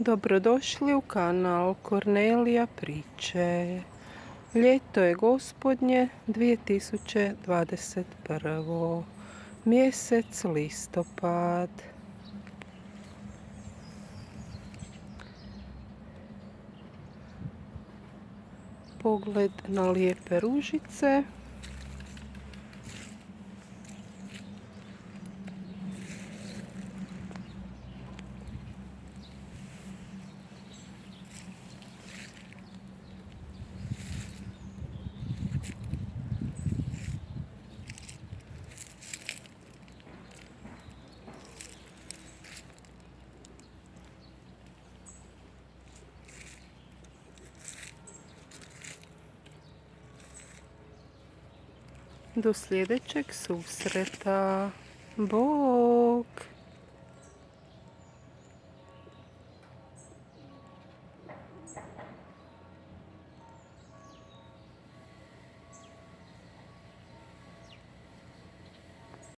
Dobrodošli u kanal Kornelija priče. Ljeto je gospodnje 2021. Mjesec listopad. Pogled na lijepe ružice. Do sljedećeg susreta. Bok!